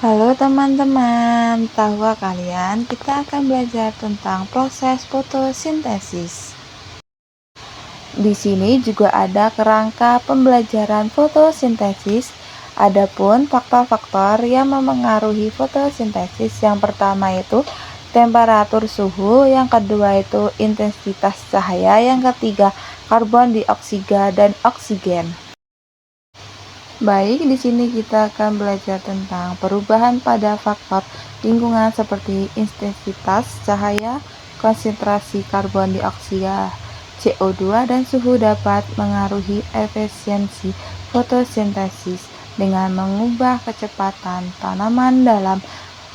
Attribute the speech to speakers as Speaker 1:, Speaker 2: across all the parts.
Speaker 1: Halo teman-teman, tahukah kalian kita akan belajar tentang proses fotosintesis. Di sini juga ada kerangka pembelajaran fotosintesis. Adapun faktor-faktor yang memengaruhi fotosintesis, yang pertama itu temperatur suhu, yang kedua itu intensitas cahaya, yang ketiga karbon dioksida dan oksigen. Baik, di sini kita akan belajar tentang perubahan pada faktor lingkungan seperti intensitas cahaya, konsentrasi karbon dioksida, CO2, dan suhu dapat mengaruhi efisiensi fotosintesis dengan mengubah kecepatan tanaman dalam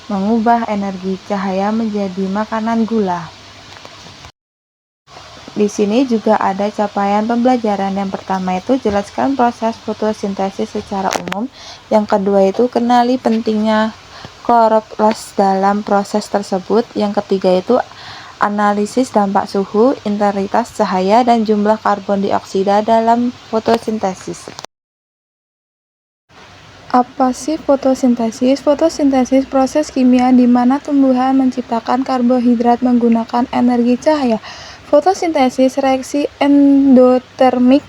Speaker 1: mengubah energi cahaya menjadi makanan gula. Di sini juga ada capaian pembelajaran. Yang pertama itu jelaskan proses fotosintesis secara umum. Yang kedua itu kenali pentingnya kloroplas dalam proses tersebut. Yang ketiga itu analisis dampak suhu, intensitas cahaya, dan jumlah karbon dioksida dalam fotosintesis. Apa sih fotosintesis? Fotosintesis proses kimia di mana tumbuhan menciptakan karbohidrat menggunakan energi cahaya. Fotosintesis reaksi endotermik,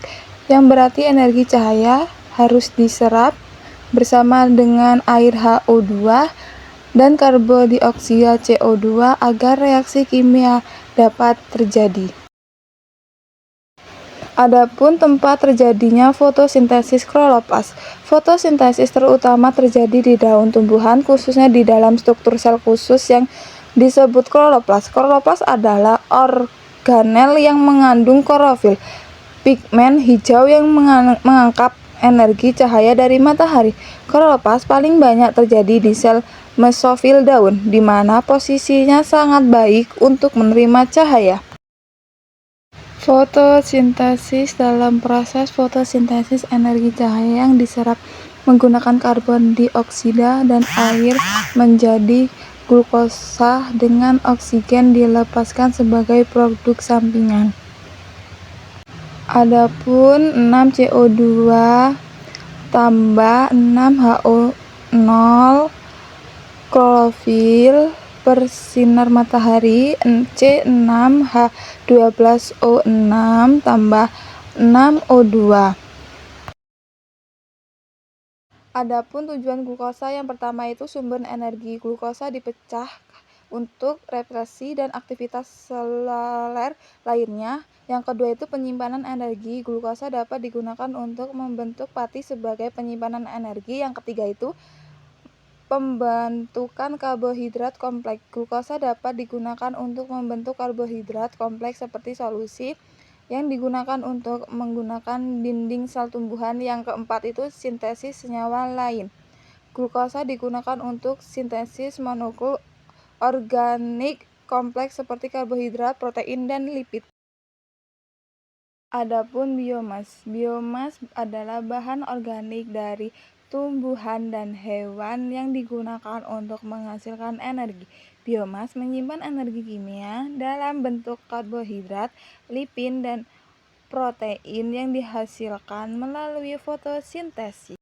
Speaker 1: yang berarti energi cahaya harus diserap bersama dengan air HO2 dan karbon dioksida CO2 agar reaksi kimia dapat terjadi. Adapun tempat terjadinya fotosintesis kloroplas. Fotosintesis terutama terjadi di daun tumbuhan, khususnya di dalam struktur sel khusus yang disebut kloroplas. Kloroplas adalah organel yang mengandung klorofil, pigmen hijau yang mengangkap energi cahaya dari matahari. Kloroplas paling banyak terjadi di sel mesofil daun, di mana posisinya sangat baik untuk menerima cahaya. Fotosintesis. Dalam proses fotosintesis, energi cahaya yang diserap menggunakan karbon dioksida dan air menjadi glukosa dengan oksigen dilepaskan sebagai produk sampingan. Adapun 6 CO2 tambah 6 HO0 klorofil bersinar matahari, C6H12O6 tambah 6O2. Adapun tujuan glukosa, yang pertama itu sumber energi. Glukosa dipecah untuk represi dan aktivitas seluler lainnya. Yang kedua itu penyimpanan energi. Glukosa dapat digunakan untuk membentuk pati sebagai penyimpanan energi. Yang ketiga itu pembentukan karbohidrat kompleks. Glukosa dapat digunakan untuk membentuk karbohidrat kompleks seperti solusi yang digunakan untuk menggunakan dinding sel tumbuhan. Yang keempat itu sintesis senyawa lain. Glukosa digunakan untuk sintesis molekul organik kompleks seperti karbohidrat, protein, dan lipid. Adapun biomas. Biomas adalah bahan organik dari tumbuhan dan hewan yang digunakan untuk menghasilkan energi. Biomas menyimpan energi kimia dalam bentuk karbohidrat, lipid, dan protein yang dihasilkan melalui fotosintesis.